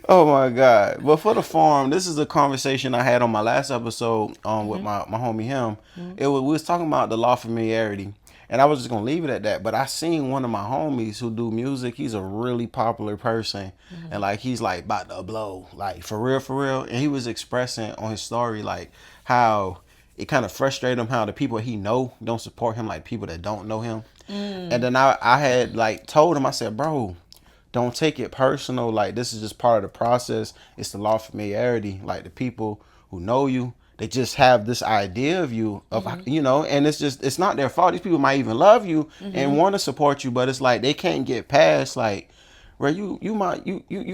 Oh my God. But for the farm, this is a conversation I had on my last episode with my homie him. We was talking about the law of familiarity. And I was just gonna leave it at that. But I seen one of my homies who do music. He's a really popular person. And like he's like about to blow. Like for real, for real. And he was expressing on his story like how it kind of frustrated him how the people he know don't support him like people that don't know him. And then I had like told him, I said, bro, don't take it personal. Like this is just part of the process. It's the law of familiarity. Like the people who know you, they just have this idea of you, of and it's not their fault. These people might even love you and want to support you, but it's like they can't get past like where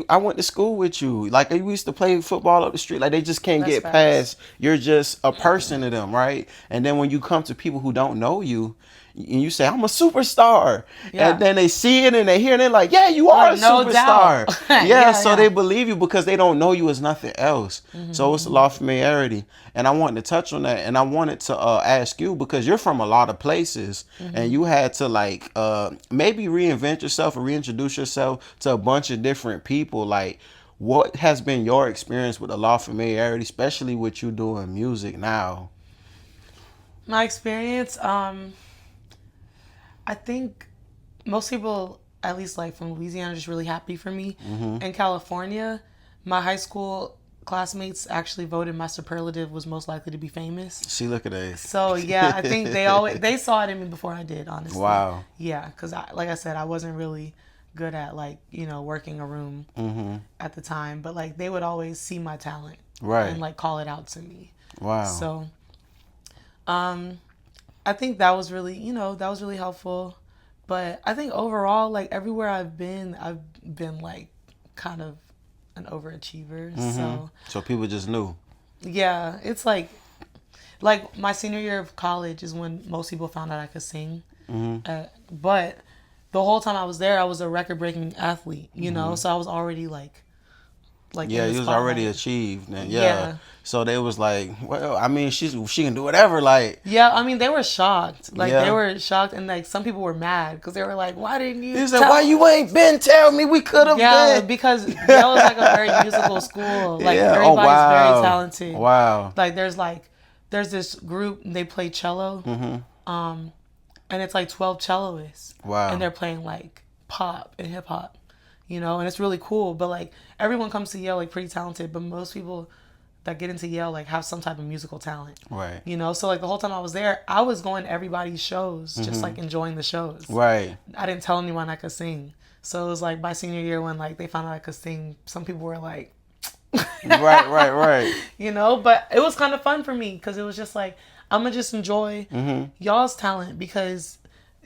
I went to school with you. Like we used to play football up the street. Like they just can't That's get facts. past you're just a person to them, right? And then when you come to people who don't know you, and you say I'm a superstar, and Yeah. then they see it and they hear it, and they're like, yeah, you are a Like no doubt. superstar. Yeah, Yeah, so yeah. they believe you because they don't know you as nothing else. So it's a law of familiarity, and I wanted to touch on that, and I wanted to ask you because you're from a lot of places, and you had to like maybe reinvent yourself or reintroduce yourself to a bunch of different people. Like, what has been your experience with the law of familiarity, especially with you doing music now? My experience, I think most people, at least like from Louisiana, are just really happy for me. In California, my high school classmates actually voted my superlative was most likely to be famous. See, look at that. So yeah, I think they saw it in me before I did, honestly. Wow. Yeah, because like I said, I wasn't really good at like working a room at the time, but like they would always see my talent Right. and like call it out to me. Wow. So I think that was really that was really helpful. But I think overall, like everywhere I've been like kind of an overachiever. So people just knew. Yeah, it's like my senior year of college is when most people found out I could sing. But the whole time I was there, I was a record breaking athlete, so I was already like Yeah, in the you was already spotlight. achieved, and yeah. Yeah. So they was like, well, I mean, she can do whatever. Like, Yeah, I mean they were shocked. Like they yeah. were shocked, and like some people were mad because they were like, "Why didn't you?" He said, why you ain't been? Tell me, we could have Yeah, been. because Yale is like a very musical school. Like Yeah. Oh everybody's very wow. talented. Wow. Like there's this group, they play cello. And it's like 12 celloists. Wow. And they're playing like pop and hip hop, and it's really cool. But like everyone comes to Yale like pretty talented, but most people that get into Yale like have some type of musical talent. Right. So like the whole time I was there, I was going to everybody's shows, just like enjoying the shows. Right. I didn't tell anyone I could sing. So it was like my senior year when like they found out I could sing, some people were like, Right. Right. Right. but it was kind of fun for me because it was just like, I'm going to just enjoy y'all's talent because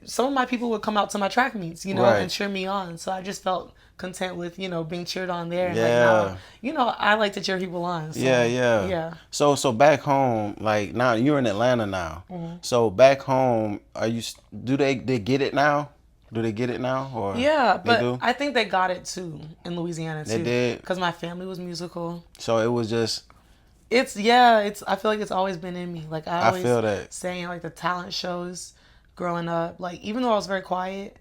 some of my people would come out to my track meets, Right. and cheer me on. So I just felt content with, being cheered on there. And Yeah. like now, I like to cheer people on. So, Yeah. Yeah. Yeah. So back home, like now you're in Atlanta now. So back home, do they get it now? Do they get it now or Yeah, they but do? I think they got it too in Louisiana too. They did? Because my family was musical. So it was just It's I feel like it's always been in me. Like I I always feel that. sang like the talent shows growing up. Like even though I was very quiet,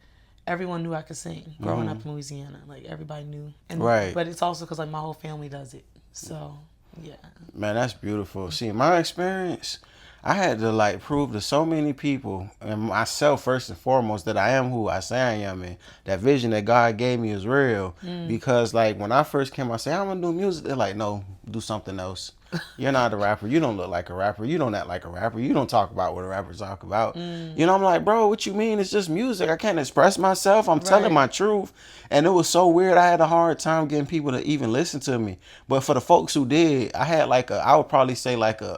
everyone knew I could sing growing up in Louisiana. Like everybody knew. And Right. But it's also because like my whole family does it. So yeah. Man, that's beautiful. See, my experience, I had to like prove to so many people and myself first and foremost that I am who I say I am, and that vision that God gave me is real. Because like when I first came, I said I'm gonna do music. They're like, no, do something else. You're not a rapper. You don't look like a rapper. You don't act like a rapper. You don't talk about what a rapper talk about. I'm like, bro, what you mean? It's just music. I can't express myself. I'm telling Right. my truth. And it was so weird. I had a hard time getting people to even listen to me. But for the folks who did, I had I would probably say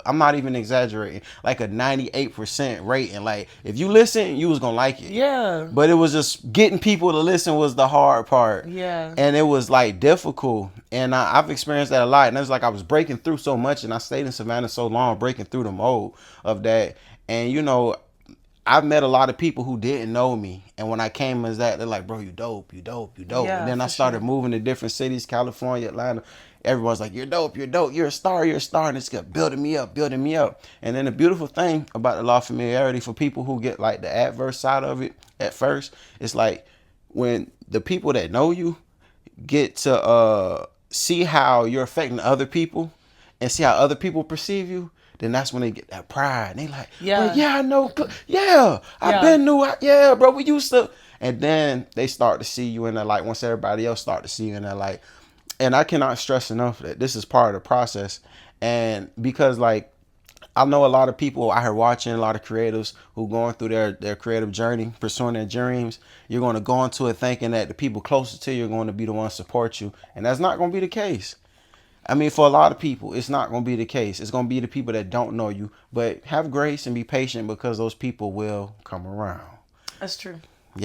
I'm not even exaggerating, like a 98% rating. Like if you listen, you was gonna like it. Yeah. But it was just getting people to listen was the hard part. Yeah. And it was like difficult. And I've experienced that a lot. And it's like I was breaking through so much, and I stayed in Savannah so long, breaking through the mold of that. And I've met a lot of people who didn't know me. And when I came as that, they're like, bro, you dope, you dope, you dope. Yeah, And then I for started sure. moving to different cities, California, Atlanta. Everyone's like, you're dope, you're dope, you're a star, you're a star. And it's kept building me up, building me up. And then the beautiful thing about the law of familiarity for people who get like the adverse side of it at first, it's like when the people that know you get to see how you're affecting other people and see how other people perceive you, then that's when they get that pride. And they like, Yeah. yeah, I know. Yeah, I've Yeah. been new. Yeah, bro, we used to. And then they start to see you in that light once everybody else start to see you in that light. And I cannot stress enough that this is part of the process. And because like, I know a lot of people out here watching, a lot of creatives who going through their creative journey, pursuing their dreams. You're going to go into it thinking that the people closest to you are going to be the ones to support you. And that's not going to be the case. I mean, for a lot of people, it's not going to be the case. It's going to be the people that don't know you. But have grace and be patient because those people will come around. That's true.